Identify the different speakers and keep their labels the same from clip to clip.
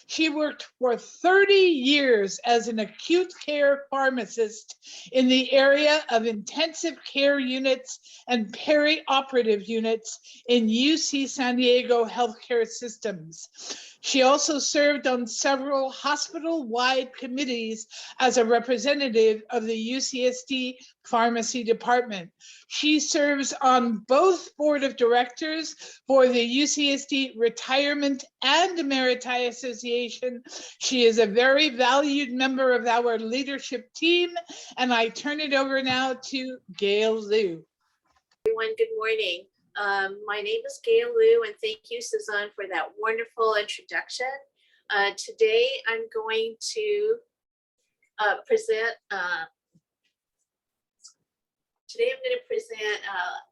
Speaker 1: She worked for 30 years as an acute care pharmacist in the area of intensive care units and perioperative units in UC San Diego healthcare systems. She also served on several hospital-wide committees as a representative of the UCSD Pharmacy Department. She serves on both board of directors for the UCSD Retirement and Emeriti Association. She is a very valued member of our leadership team, and I turn it over now to Gail Lew.
Speaker 2: Everyone, good morning. My name is Gail Lew, and thank you, Suzanne, for that wonderful introduction. Today, I'm going to present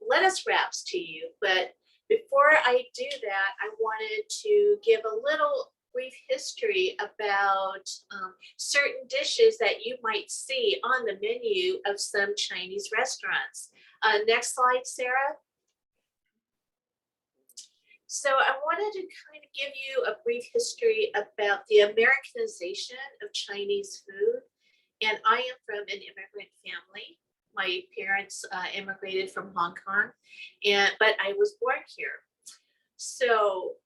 Speaker 2: lettuce wraps to you. But before I do that, I wanted to give a little brief history about certain dishes that you might see on the menu of some Chinese restaurants. Next slide, Sarah. So I wanted to kind of give you a brief history about the Americanization of Chinese food. And I am from an immigrant family. My parents immigrated from Hong Kong, but I was born here. So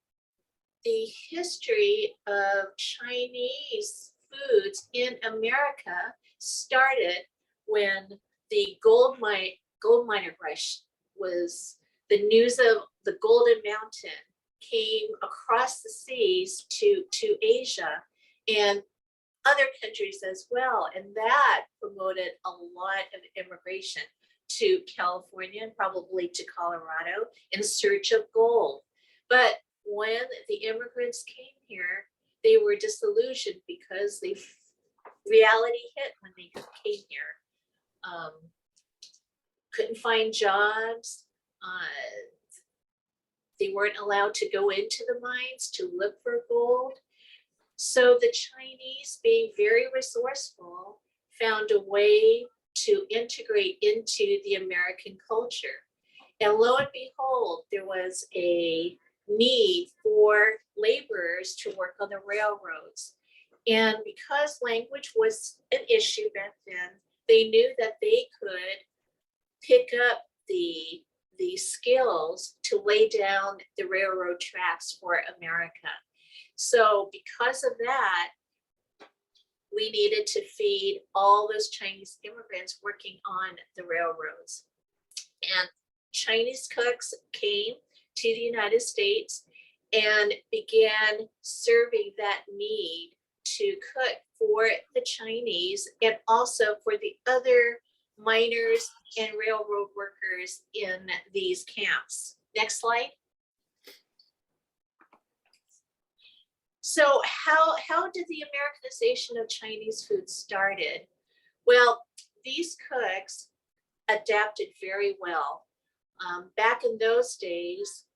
Speaker 2: the history of Chinese foods in America started when the gold miner rush was, the news of the Golden Mountain came across the seas to Asia and other countries as well. And that promoted a lot of immigration to California and probably to Colorado in search of gold. But when the immigrants came here, they were disillusioned because reality hit when they came here. Couldn't find jobs. They weren't allowed to go into the mines to look for gold. So the Chinese, being very resourceful, found a way to integrate into the American culture. And lo and behold, there was a need for laborers to work on the railroads. And because language was an issue back then, they knew that they could pick up the skills to lay down the railroad tracks for America. So because of that, we needed to feed all those Chinese immigrants working on the railroads. And Chinese cooks came to the United States and began serving that need to cook for the Chinese and also for the other miners and railroad workers in these camps. Next slide. So how did the Americanization of Chinese food started? Well, these cooks adapted very well. Back in those days,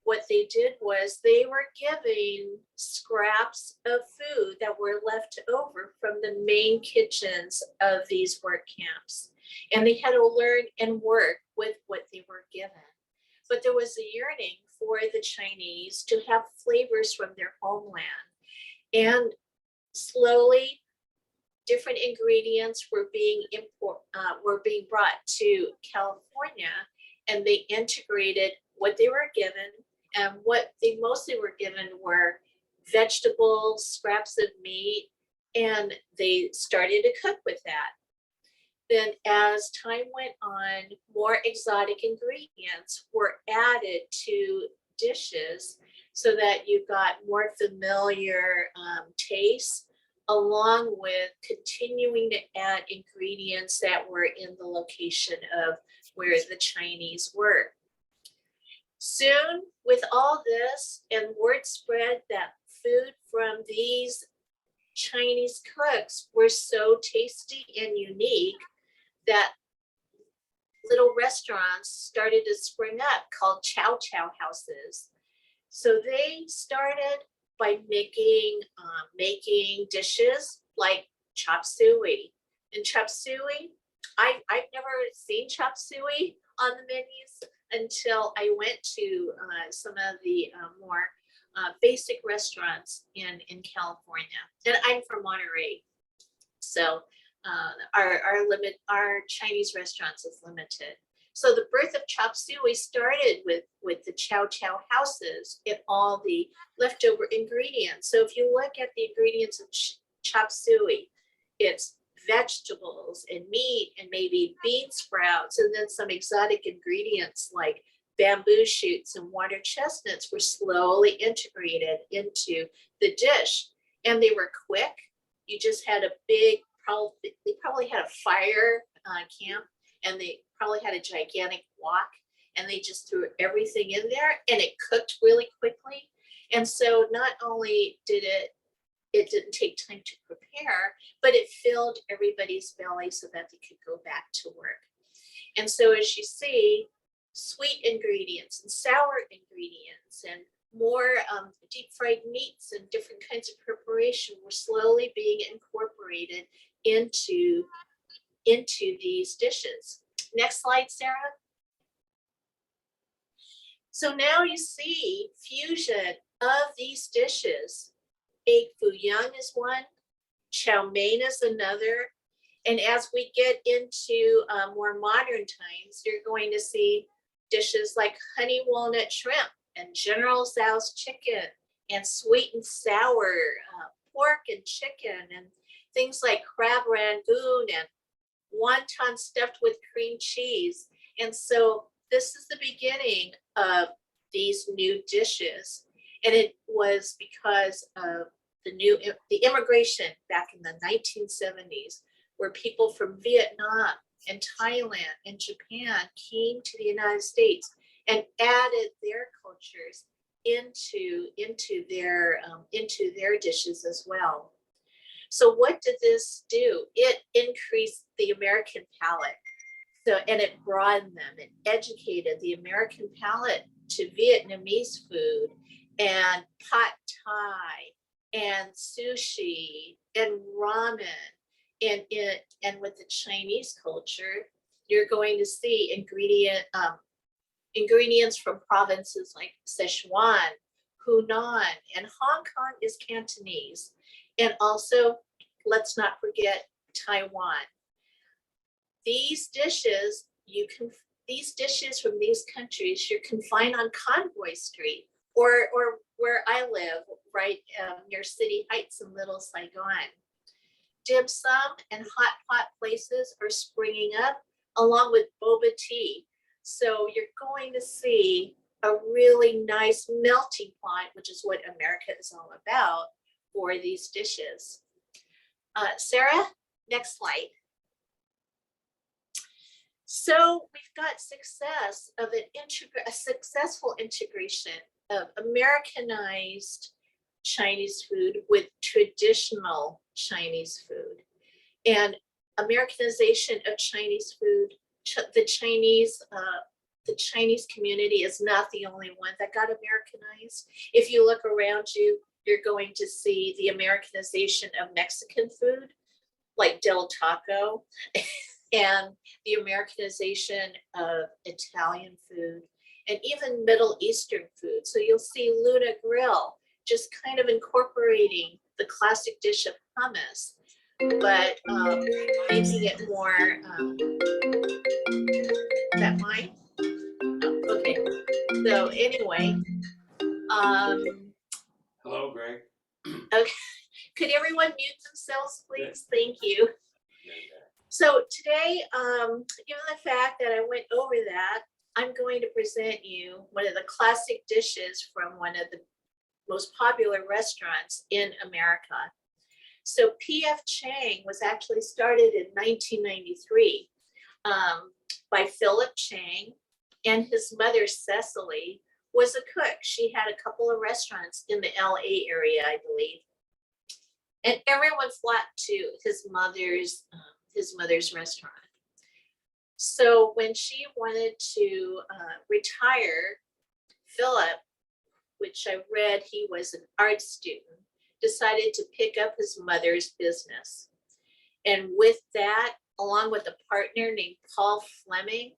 Speaker 2: what they did was they were giving scraps of food that were left over from the main kitchens of these work camps. And they had to learn and work with what they were given. But there was a yearning for the Chinese to have flavors from their homeland. And slowly, different ingredients were being brought to California, and they integrated what they were given. And what they mostly were given were vegetables, scraps of meat, and they started to cook with that. Then as time went on, more exotic ingredients were added to dishes so that you got more familiar tastes, along with continuing to add ingredients that were in the location of where the Chinese were. Soon, with all this, and word spread that food from these Chinese cooks were so tasty and unique that little restaurants started to spring up called chow chow houses. So they started by making dishes like chop suey. And chop suey, I've never seen chop suey on the menus until I went to some of the more basic restaurants in California. And I'm from Monterey. So our Chinese restaurants is limited. So the birth of chop suey started with the chow chow houses and all the leftover ingredients. So if you look at the ingredients of chop suey, it's vegetables and meat and maybe bean sprouts, and then some exotic ingredients like bamboo shoots and water chestnuts were slowly integrated into the dish. And they were quick. You just had a big, they probably had a fire camp, and they probably had a gigantic wok, and they just threw everything in there and it cooked really quickly. And so not only did it didn't take time to prepare, but it filled everybody's belly so that they could go back to work. And so as you see, sweet ingredients and sour ingredients and more deep fried meats and different kinds of preparation were slowly being incorporated into these dishes. Next slide, Sarah. So now you see fusion of these dishes. Egg foo young is one, chow mein is another. And as we get into more modern times, you're going to see dishes like honey walnut shrimp and General Tso's chicken and sweet and sour pork and chicken and things like crab rangoon and wonton stuffed with cream cheese. And so this is the beginning of these new dishes. And it was because of the immigration back in the 1970s, where people from Vietnam and Thailand and Japan came to the United States and added their cultures into their dishes as well. So what did this do? It increased the American palate. So, and it broadened them. It educated the American palate to Vietnamese food and pad thai and sushi and ramen. And with the Chinese culture, you're going to see ingredients from provinces like Sichuan, Hunan, and Hong Kong is Cantonese. And also, let's not forget Taiwan. These dishes from these countries, you can find on Convoy Street or where I live, right near City Heights in Little Saigon. Dim sum and hot pot places are springing up along with boba tea. So you're going to see a really nice melting pot, which is what America is all about, for these dishes. Sarah, next slide. So we've got success of a successful integration of Americanized Chinese food with traditional Chinese food. And Americanization of Chinese food, the Chinese community is not the only one that got Americanized. If you look around you, you're going to see the Americanization of Mexican food, like Del Taco, and the Americanization of Italian food, and even Middle Eastern food. So you'll see Luna Grill just kind of incorporating the classic dish of hummus, but making it more, is that mine? Oh, okay, so anyway.
Speaker 3: Hello, Greg.
Speaker 2: Okay, could everyone mute themselves, please? Thank you. So today, given the fact that I went over that, I'm going to present you one of the classic dishes from one of the most popular restaurants in America. So P.F. Chang was actually started in 1993 by Philip Chang, and his mother, Cecily, was a cook. She had a couple of restaurants in the LA area, I believe. And everyone flocked to his mother's restaurant. So when she wanted to retire, Philip, which I read he was an art student, decided to pick up his mother's business. And with that, along with a partner named Paul Fleming,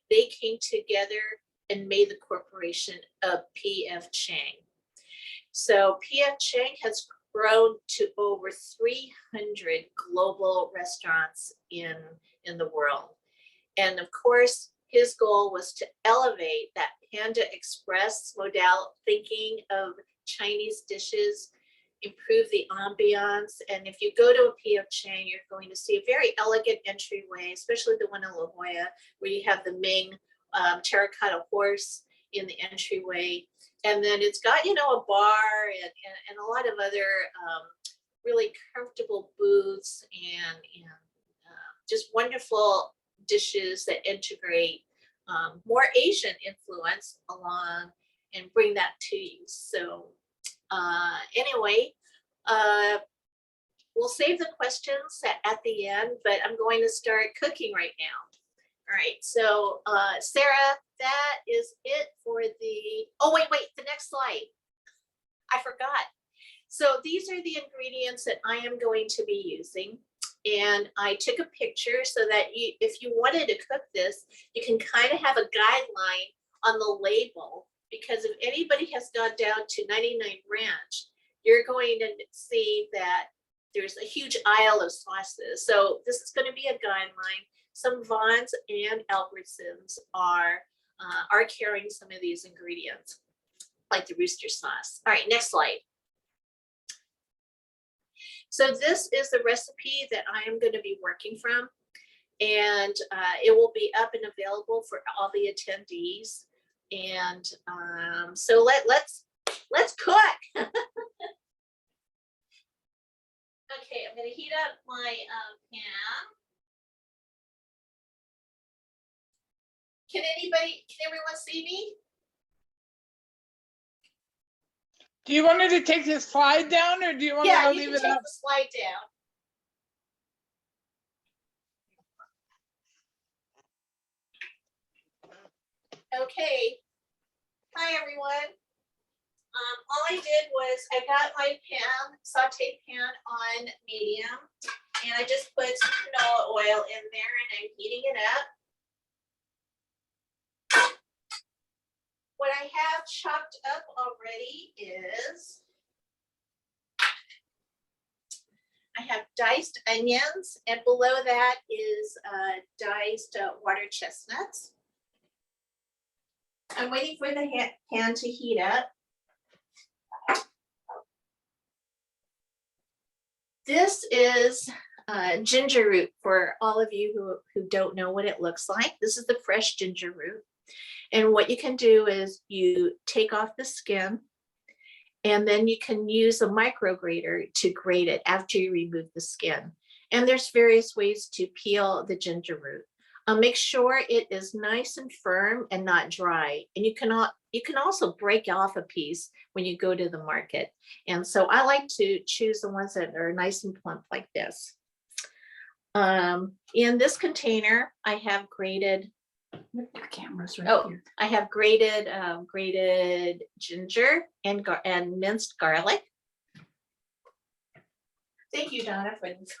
Speaker 2: they came together and made the corporation of P.F. Chang. So P.F. Chang has grown to over 300 global restaurants in the world. And of course, his goal was to elevate that Panda Express modal thinking of Chinese dishes, improve the ambiance. And if you go to a P.F. Chang, you're going to see a very elegant entryway, especially the one in La Jolla, where you have the Ming terracotta horse in the entryway. And then it's got, you know, a bar and a lot of other really comfortable booths and just wonderful dishes that integrate more Asian influence along and bring that to you. So anyway, we'll save the questions at the end, but I'm going to start cooking right now. All right, so Sarah, that is it for the, oh, wait, the next slide. I forgot. So these are the ingredients that I am going to be using. And I took a picture so that if you wanted to cook this, you can kind of have a guideline on the label, because if anybody has gone down to 99 Ranch, you're going to see that there's a huge aisle of sauces. So this is going to be a guideline. Some Vons and Albertsons are carrying some of these ingredients, like the rooster sauce. All right, next slide. So this is the recipe that I am going to be working from, and it will be up and available for all the attendees. And so let's cook. Okay, I'm going to heat up my pan. Can everyone see me?
Speaker 1: Do you want me to take this slide down, or do you want
Speaker 2: Yeah,
Speaker 1: to
Speaker 2: you
Speaker 1: leave
Speaker 2: can
Speaker 1: it
Speaker 2: take
Speaker 1: up?
Speaker 2: the slide down. Okay. Hi, everyone. All I did was I got my saute pan on medium, and I just put some canola oil in there, and I'm heating it up. What I have chopped up already is I have diced onions, and below that is diced water chestnuts. I'm waiting for the pan to heat up. This is ginger root for all of you who don't know what it looks like. This is the fresh ginger root. And what you can do is you take off the skin, and then you can use a micrograter to grate it after you remove the skin. And there's various ways to peel the ginger root. Make sure it is nice and firm and not dry. And you can also break off a piece when you go to the market. And so I like to choose the ones that are nice and plump like this. In this container, I have grated.
Speaker 3: The camera's right here.
Speaker 2: I have grated ginger and minced garlic. Thank you, Donna, for this.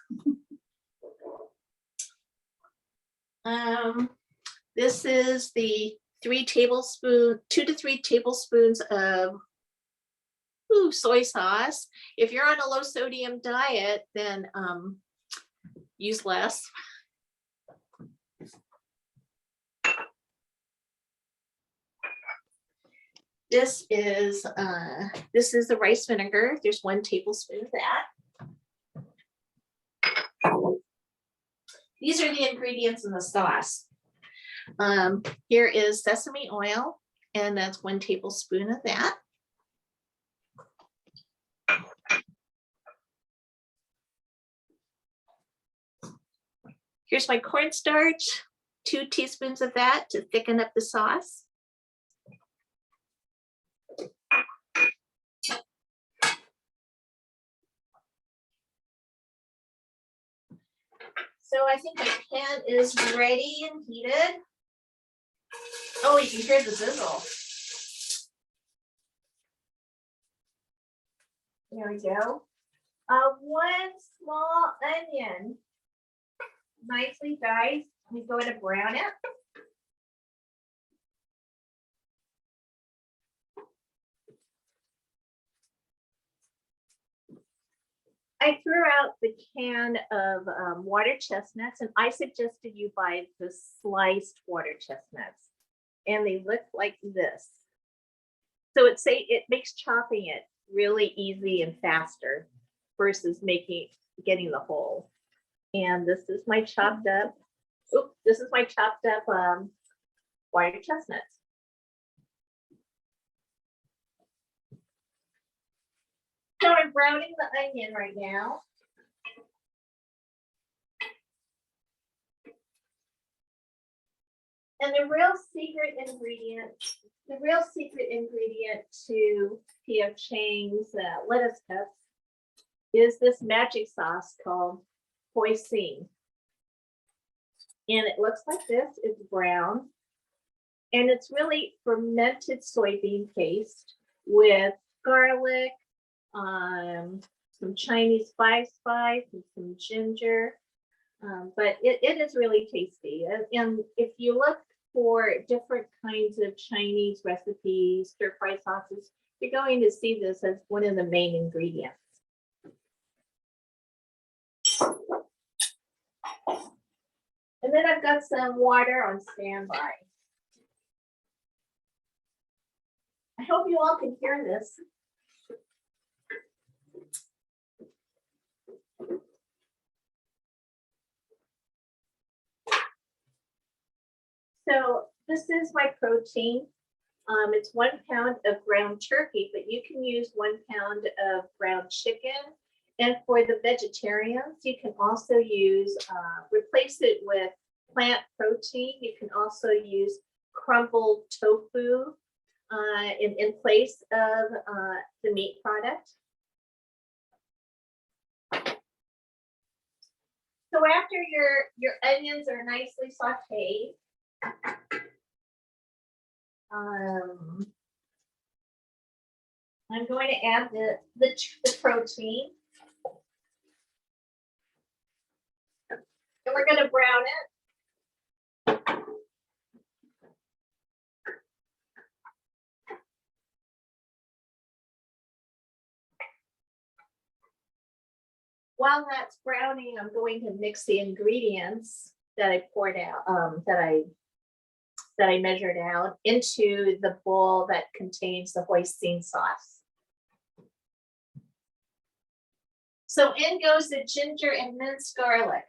Speaker 2: This is the 2 to 3 tablespoons of soy sauce. If you're on a low sodium diet, then use less. This is the rice vinegar. There's 1 tablespoon of that. These are the ingredients in the sauce. Here is sesame oil, and that's 1 tablespoon of that. Here's my cornstarch, 2 teaspoons of that to thicken up the sauce. So I think my pan is ready and heated. Oh, you can hear the sizzle. There we go. 1 small onion, nicely diced. We go to brown it. I threw out the can of water chestnuts, and I suggested you buy the sliced water chestnuts, and they look like this. So it makes chopping it really easy and faster versus getting the whole. And this is my chopped up. Water chestnuts. So I'm browning the onion right now. And the real secret ingredient to P.F. Chang's lettuce cups is this magic sauce called hoisin. And it looks like this. It's brown. And it's really fermented soybean paste with garlic, some Chinese spice and some ginger. But it is really tasty. And if you look for different kinds of Chinese recipes, stir-fry sauces, you're going to see this as one of the main ingredients. And then I've got some water on standby. I hope you all can hear this. So this is my protein. It's 1 pound of ground turkey, but you can use 1 pound of ground chicken. And for the vegetarians, you can also use, replace it with plant protein. You can also use crumbled tofu in place of the meat product. So after your onions are nicely sauteed, I'm going to add the protein. And we're going to brown it. While that's browning, I'm going to mix the ingredients that I poured out, that I measured out into the bowl that contains the hoisin sauce. So in goes the ginger and minced garlic.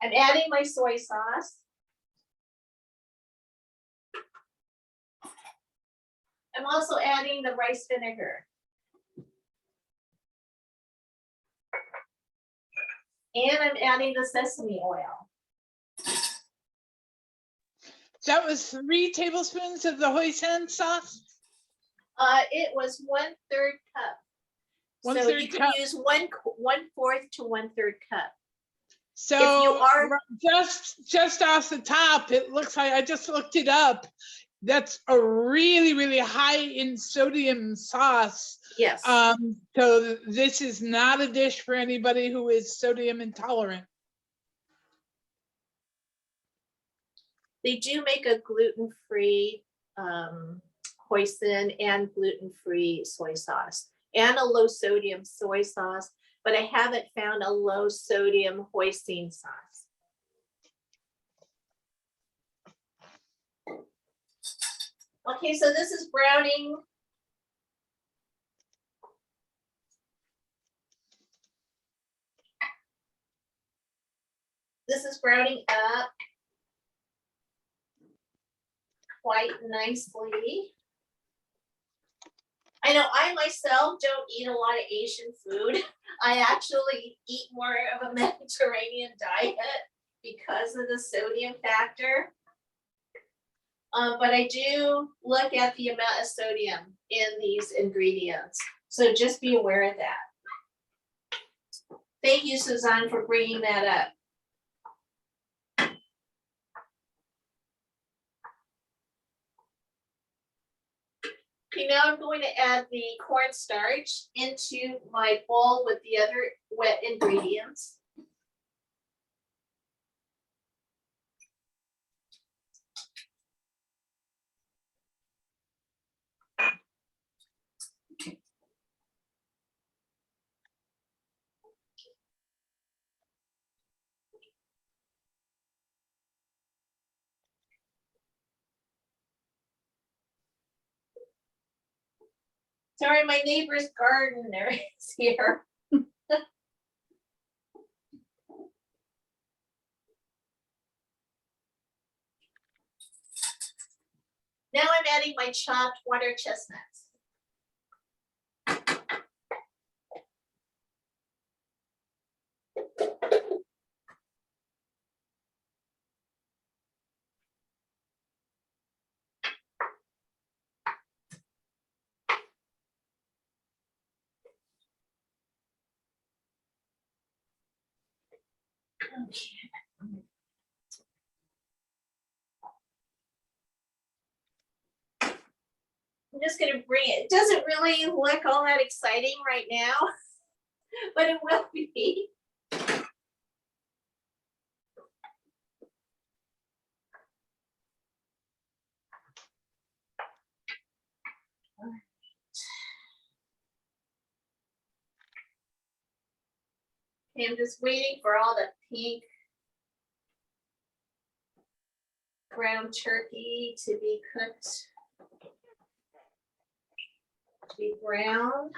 Speaker 2: I'm adding my soy sauce. I'm also adding the rice vinegar. And I'm adding the sesame oil.
Speaker 1: That was 3 tablespoons of the hoisin sauce?
Speaker 2: It was 1/3 cup. So
Speaker 1: 1/3
Speaker 2: you can
Speaker 1: cup.
Speaker 2: use 1/4 to 1/3 cup.
Speaker 1: So
Speaker 2: if you are
Speaker 1: just off the top, it looks like, I just looked it up. That's a really, really high in sodium sauce.
Speaker 2: Yes.
Speaker 1: So this is not a dish for anybody who is sodium intolerant.
Speaker 2: They do make a gluten-free hoisin and gluten-free soy sauce and a low sodium soy sauce, but I haven't found a low sodium hoisin sauce. Okay, so this is browning. This is browning up quite nicely. I know I myself don't eat a lot of Asian food. I actually eat more of a Mediterranean diet because of the sodium factor. But I do look at the amount of sodium in these ingredients. So just be aware of that. Thank you, Suzanne, for bringing that up. Okay, now I'm going to add the cornstarch into my bowl with the other wet ingredients. Sorry, my neighbor's garden there is here. Now I'm adding my chopped water chestnuts. Okay. I'm just gonna bring it. It doesn't really look all that exciting right now, but it will be. Okay, I'm just waiting for all the pink ground turkey to be cooked, to be browned.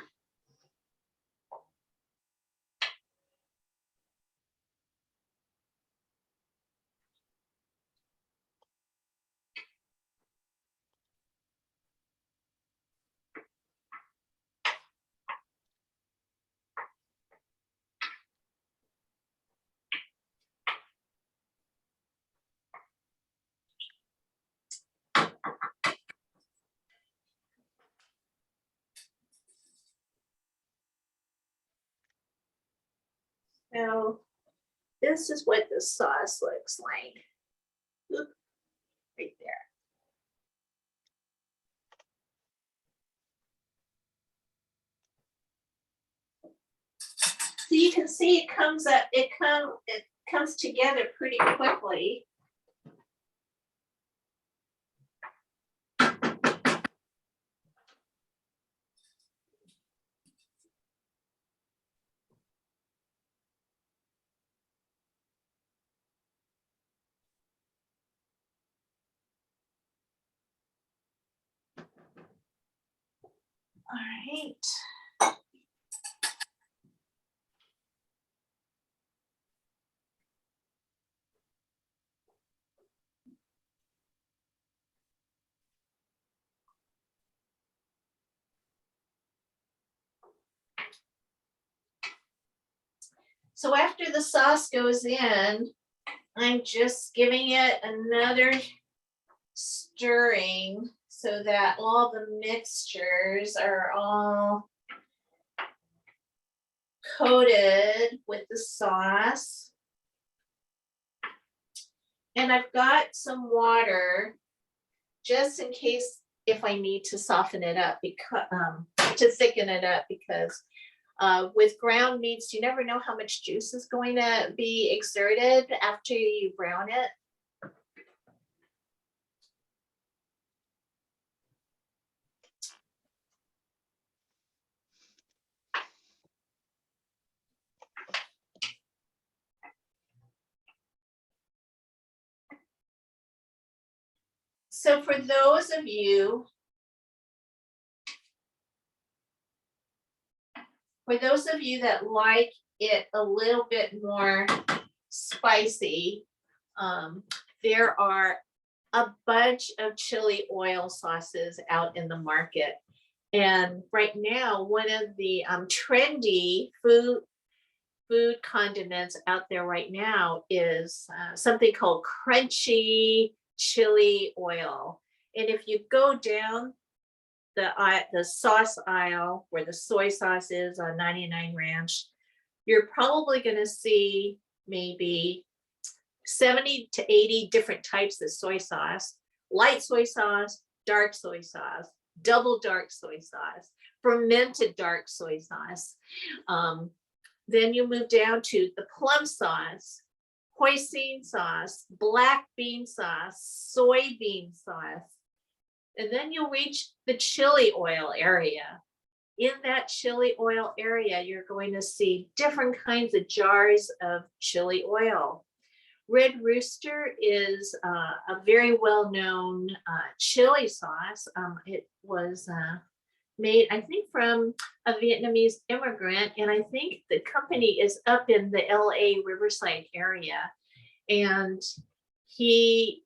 Speaker 2: So this is what the sauce looks like. Oop, right there. So you can see it comes up, it comes together pretty quickly. All right. So after the sauce goes in, I'm just giving it another stirring so that all the mixtures are all coated with the sauce. And I've got some water just in case if I need to soften it up, because to thicken it up, because with ground meats, you never know how much juice is going to be exerted after you brown it. So for those of you that like it a little bit more spicy, there are a bunch of chili oil sauces out in the market. And right now, one of the trendy food condiments out there right now is something called crunchy chili oil. And if you go down the sauce aisle where the soy sauce is on 99 Ranch, you're probably going to see maybe 70 to 80 different types of soy sauce: light soy sauce, dark soy sauce, double dark soy sauce, fermented dark soy sauce. Then you move down to the plum sauce, hoisin sauce, black bean sauce, soybean sauce. And then you'll reach the chili oil area. In that chili oil area, you're going to see different kinds of jars of chili oil. Red Rooster is a very well-known chili sauce. It was made, I think, from a Vietnamese immigrant, and I think the company is up in the LA Riverside area. And he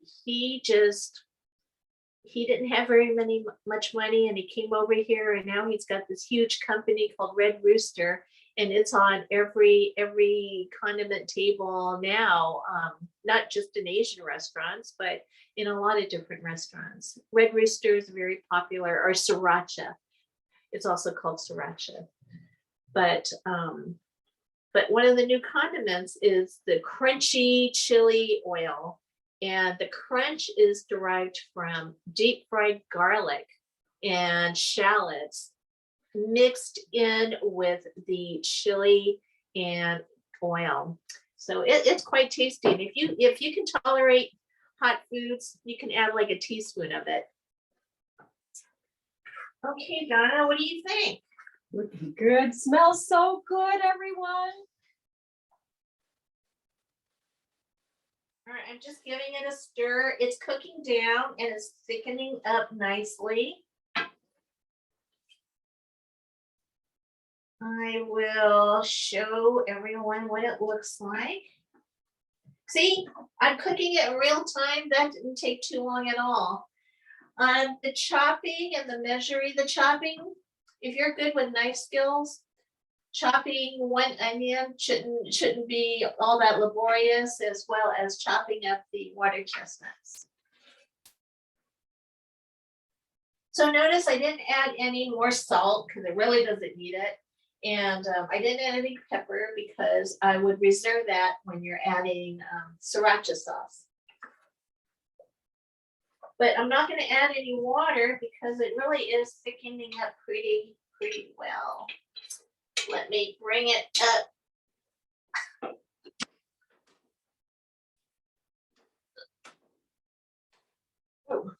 Speaker 2: didn't have very much money, and he came over here, and now he's got this huge company called Red Rooster, and it's on every condiment table now, not just in Asian restaurants, but in a lot of different restaurants. Red Rooster is very popular, or sriracha. It's also called sriracha. But one of the new condiments is the crunchy chili oil. And the crunch is derived from deep fried garlic and shallots mixed in with the chili and oil. So it's quite tasty. And if you can tolerate hot foods, you can add like a teaspoon of it. Okay, Donna, what do you think?
Speaker 3: Looking good. Smells so good, everyone.
Speaker 2: All right, I'm just giving it a stir. It's cooking down and it's thickening up nicely. I will show everyone what it looks like. See, I'm cooking it in real time. That didn't take too long at all. The chopping and the measuring, if you're good with knife skills, chopping one onion shouldn't be all that laborious, as well as chopping up the water chestnuts. So notice I didn't add any more salt because it really doesn't need it. And I didn't add any pepper because I would reserve that when you're adding sriracha sauce. But I'm not going to add any water because it really is thickening up pretty well. Let me bring it up. Oh.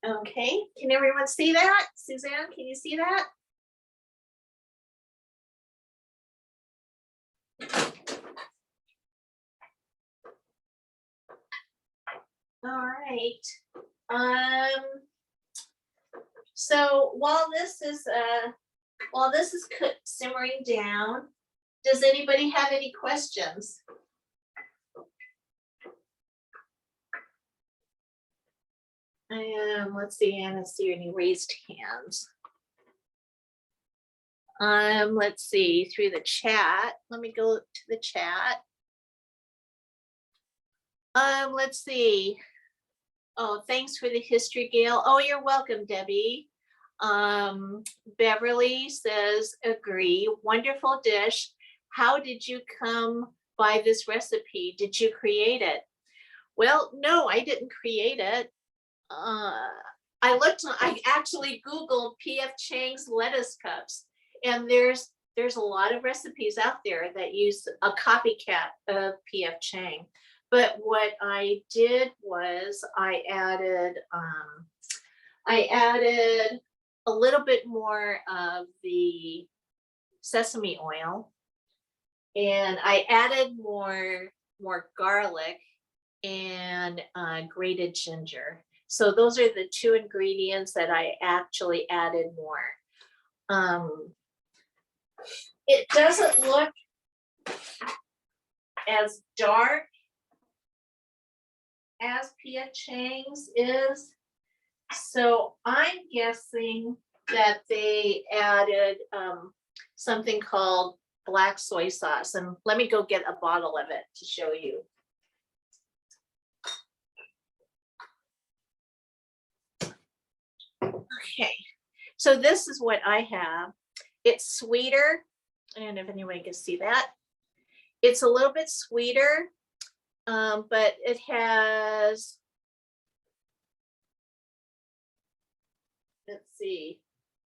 Speaker 2: Okay, can everyone see that? Suzanne, can you see that? All right. So while this is simmering down, does anybody have any questions? Let's see, Anna, see any raised hands. Let's see, through the chat. Let me go to the chat. Let's see. Oh, thanks for the history, Gail. Oh, you're welcome, Debbie. Beverly says, agree. Wonderful dish. How did you come by this recipe? Did you create it? Well, no, I didn't create it. I actually Googled P.F. Chang's lettuce cups, and there's a lot of recipes out there that use a copycat of P.F. Chang. But what I did was I added a little bit more of the sesame oil, and I added more garlic and grated ginger. So those are the two ingredients that I actually added more. It doesn't look as dark as P.F. Chang's is. So I'm guessing that they added something called black soy sauce. And let me go get a bottle of it to show you. Okay, so this is what I have. It's sweeter. I don't know if anyone can see that. It's a little bit sweeter, but it has, let's see,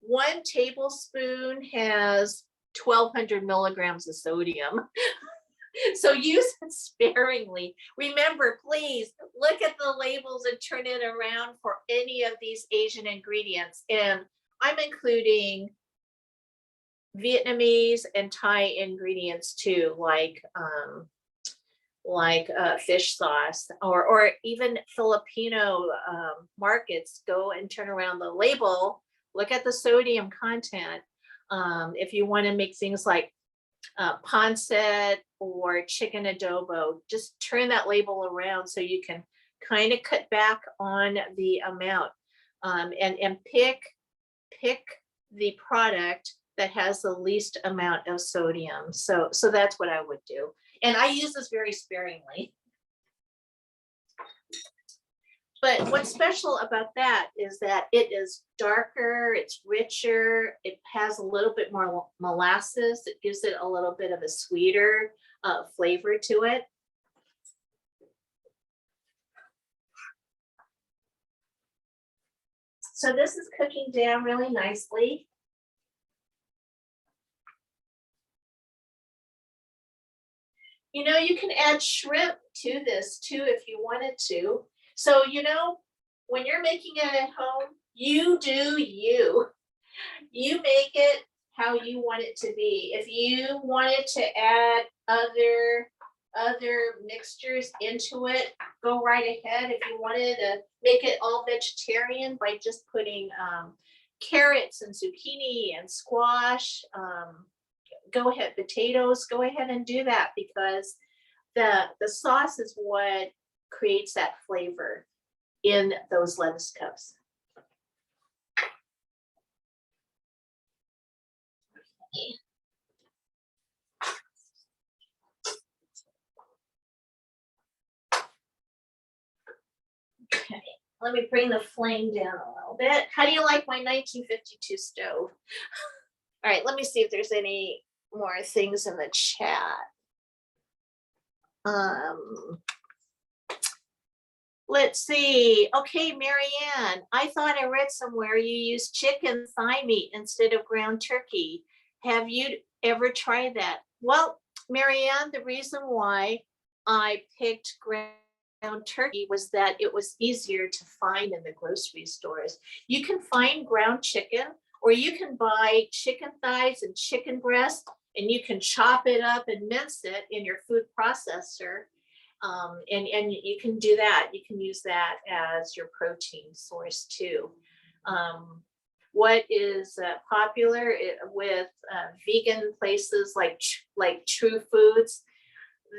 Speaker 2: 1 tablespoon has 1,200 milligrams of sodium. So use it sparingly. Remember, please look at the labels and turn it around for any of these Asian ingredients. And I'm including Vietnamese and Thai ingredients too, like fish sauce, or even Filipino markets go and turn around the label look at the sodium content. If you want to make things like pancit or chicken adobo, just turn that label around so you can kind of cut back on the amount, and pick the product that has the least amount of sodium. So that's what I would do. And I use this very sparingly. But what's special about that is that it is darker, it's richer, it has a little bit more molasses. It gives it a little bit of a sweeter flavor to it. So this is cooking down really nicely. You know, you can add shrimp to this too if you wanted to. So, you know, when you're making it at home, you do you. You make it how you want it to be. If you wanted to add other mixtures into it, go right ahead. If you wanted to make it all vegetarian by just putting carrots and zucchini and squash, go ahead, potatoes, go ahead and do that, because the sauce is what creates that flavor in those lettuce cups. Okay, let me bring the flame down a little bit. How do you like my 1952 stove? All right, let me see if there's any more things in the chat. Let's see. Okay, Marianne, I thought I read somewhere you use chicken thigh meat instead of ground turkey. Have you ever tried that? Well, Marianne, the reason why I picked ground turkey was that it was easier to find in the grocery stores. You can find ground chicken, or you can buy chicken thighs and chicken breast, and you can chop it up and mince it in your food processor. And you can do that. You can use that as your protein source too. What is popular with vegan places like True Foods,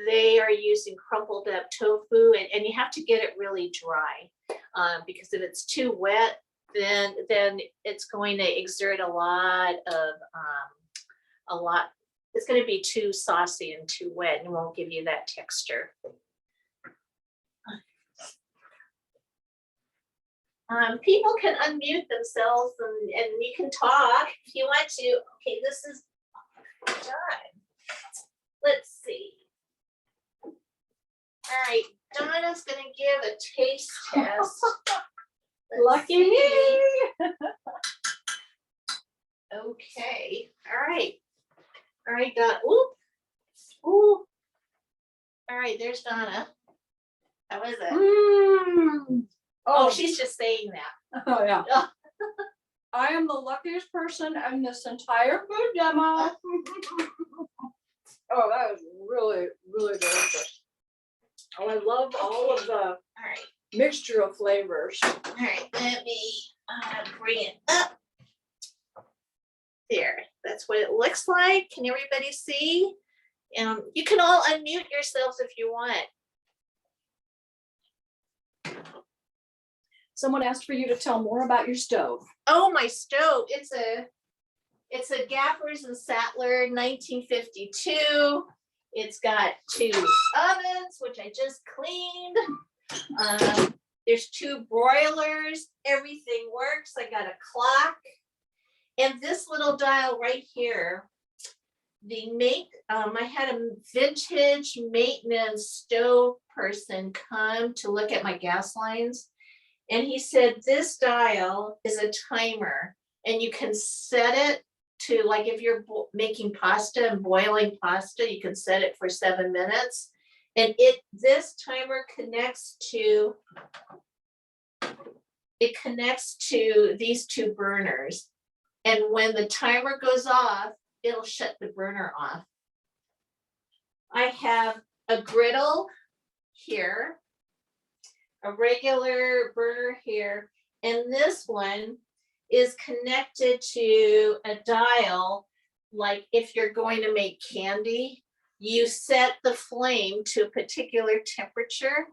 Speaker 2: they are using crumpled up tofu, and you have to get it really dry, because if it's too wet, then it's going to exert a lot. It's going to be too saucy and too wet, and won't give you that texture. People can unmute themselves and you can talk if you want to. Okay, this is done. Let's see. All right, Donna's going to give a taste test.
Speaker 3: Lucky me.
Speaker 2: Okay, all right. All right, Donna. Ooh. All right, there's Donna. How is it? Oh, she's just saying that.
Speaker 3: Oh, yeah. I am the luckiest person in this entire food demo. Oh, that is really, really delicious. Oh, I love all of the mixture of flavors.
Speaker 2: All right, let me bring it up. There, that's what it looks like. Can everybody see? You can all unmute yourselves if you want.
Speaker 3: Someone asked for you to tell more about your stove.
Speaker 2: Oh, my stove. It's a Gaffers and Sattler 1952. It's got 2 ovens, which I just cleaned. There's 2 broilers. Everything works. I got a clock. And this little dial right here, I had a vintage maintenance stove person come to look at my gas lines. And he said, this dial is a timer, and you can set it to, like, if you're making pasta and boiling pasta, you can set it for 7 minutes. And this timer connects to these 2 burners. And when the timer goes off, it'll shut the burner off. I have a griddle here, a regular burner here, and this one is connected to a dial. Like if you're going to make candy, you set the flame to a particular temperature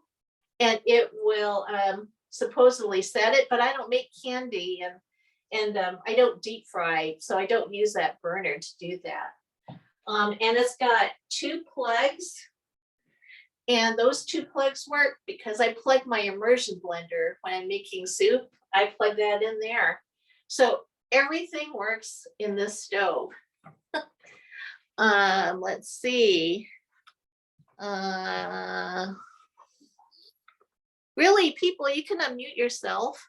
Speaker 2: and it will supposedly set it, but I don't make candy and I don't deep fry, so I don't use that burner to do that. And it's got 2 plugs, and those 2 plugs work because I plug my immersion blender when I'm making soup. I plug that in there. So everything works in this stove. Let's see. Really, people, you can unmute yourself.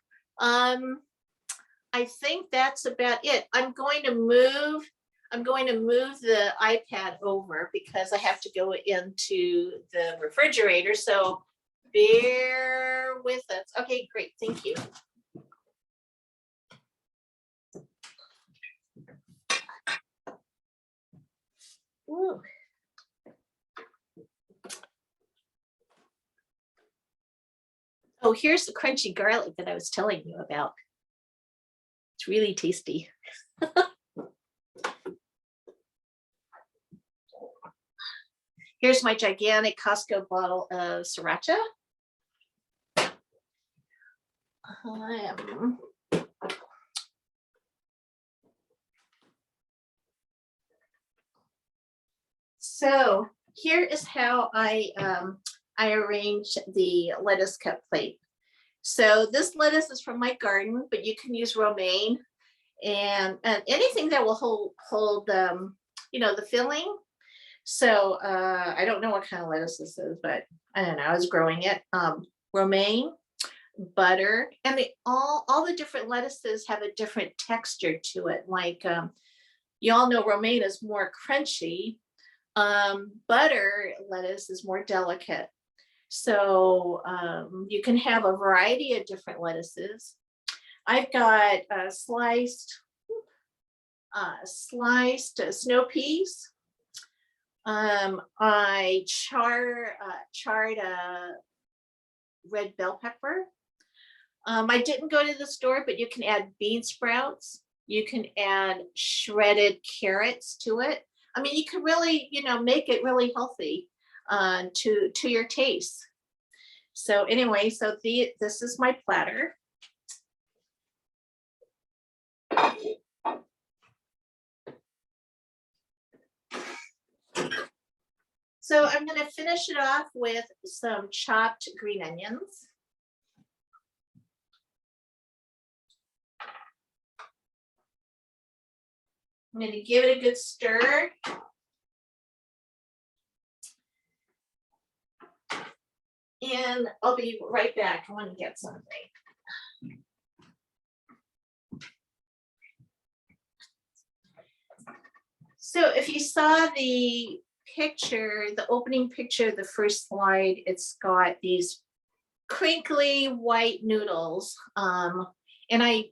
Speaker 2: I think that's about it. I'm going to move the iPad over because I have to go into the refrigerator. So bear with us. Okay, great. Thank you. Ooh. Oh, here's the crunchy garlic that I was telling you about. It's really tasty. Here's my gigantic Costco bottle of sriracha. So here is how I arrange the lettuce cup plate. So this lettuce is from my garden, but you can use romaine and anything that will hold you know, the filling. So I don't know what kind of lettuce this is, but I don't know, I was growing it. Romaine, butter, and all the different lettuces have a different texture to it. Like you all know romaine is more crunchy. Butter lettuce is more delicate. So you can have a variety of different lettuces. I've got sliced snow peas. I charred a red bell pepper. I didn't go to the store, but you can add bean sprouts. You can add shredded carrots to it. I mean, you can really, you know, make it really healthy to your taste. So anyway, so this is my platter. So I'm going to finish it off with some chopped green onions. I'm going to give it a good stir. And I'll be right back. I want to get something. So if you saw the picture, the opening picture, the first slide, it's got these crinkly white noodles. And I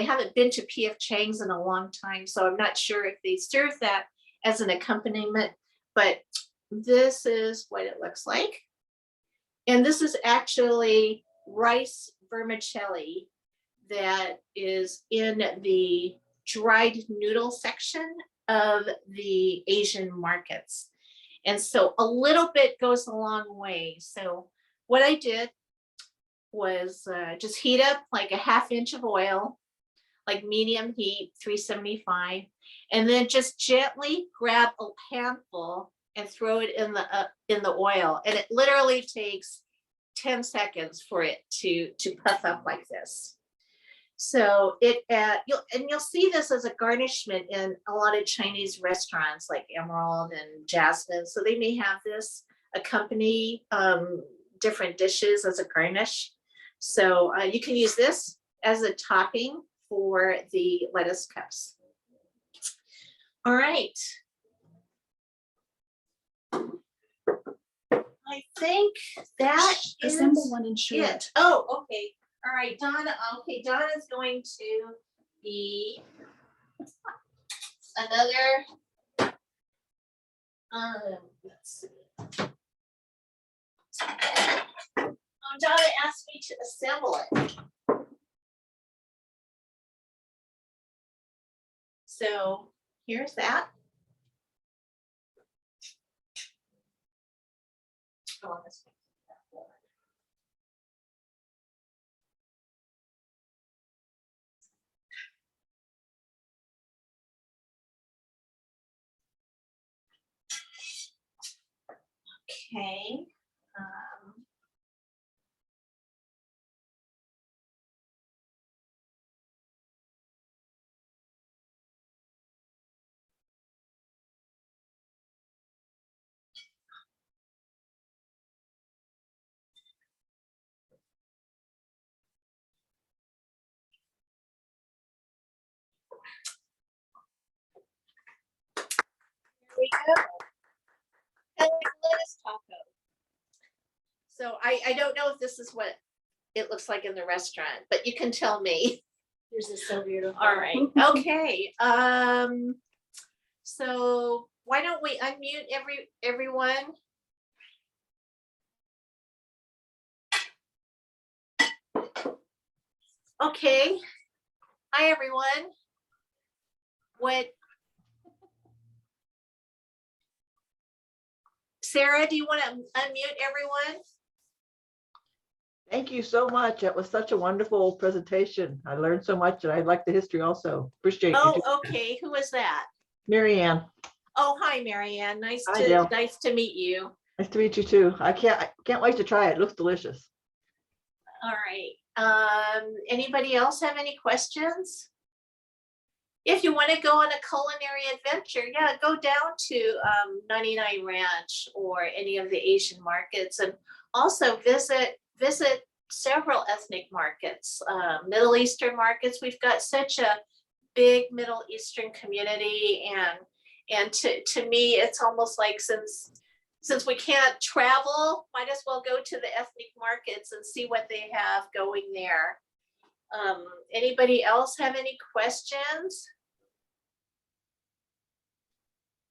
Speaker 2: haven't been to PF Chang's in a long time, so I'm not sure if they serve that as an accompaniment, but this is what it looks like. And this is actually rice vermicelli that is in the dried noodle section of the Asian markets. And so a little bit goes a long way. So what I did was just heat up like a ½ inch of oil, like medium heat, 375, and then just gently grab a handful and throw it in the oil. And it literally takes 10 seconds for it to puff up like this. So you'll see this as a garnishment in a lot of Chinese restaurants like Emerald and Jasmine. So they may have this accompany different dishes as a garnish. So you can use this as a topping for the lettuce cups. All right. I think that is
Speaker 4: Assemble one and show
Speaker 2: it. Oh, okay. All right, Donna. Okay, Donna's going to be another. Let's see. Donna asked me to assemble it. So here's that. Oh, this one. Okay. Here we go. And lettuce taco. So I don't know if this is what it looks like in the restaurant, but you can tell me.
Speaker 3: Yours is so beautiful.
Speaker 2: All right, okay. So why don't we unmute everyone? Okay. Hi, everyone. Sarah, do you want to unmute everyone?
Speaker 4: Thank you so much. That was such a wonderful presentation. I learned so much and I like the history also. Appreciate you.
Speaker 2: Oh, okay. Who was that?
Speaker 4: Mary Ann,
Speaker 2: Oh, hi, Marianne.
Speaker 4: Hi, Gail.
Speaker 2: Nice to meet you.
Speaker 4: nice to meet you too. I can't wait to try it. It looks delicious.
Speaker 2: All right. Anybody else have any questions? If you want to go on a culinary adventure, yeah, go down to 99 Ranch or any of the Asian markets, and also visit several ethnic markets, Middle Eastern markets. We've got such a big Middle Eastern community, and to me, it's almost like since we can't travel, might as well go to the ethnic markets and see what they have going there. Anybody else have any questions?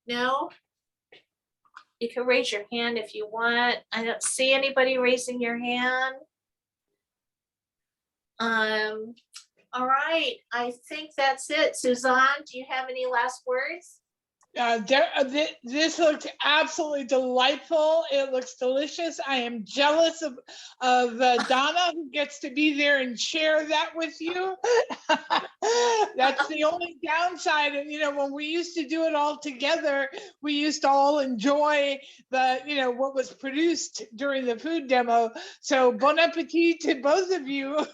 Speaker 2: No? You can raise your hand if you want. I don't see anybody raising your hand. All right, I think that's it. Suzanne, do you have any last words?
Speaker 1: This looked absolutely delightful. It looks delicious. I am jealous of Donna, who gets to be there and share that with you. That's the only downside. And when we used to do it all together, we used to all enjoy what was produced during the food demo. So bon appetit to both of you.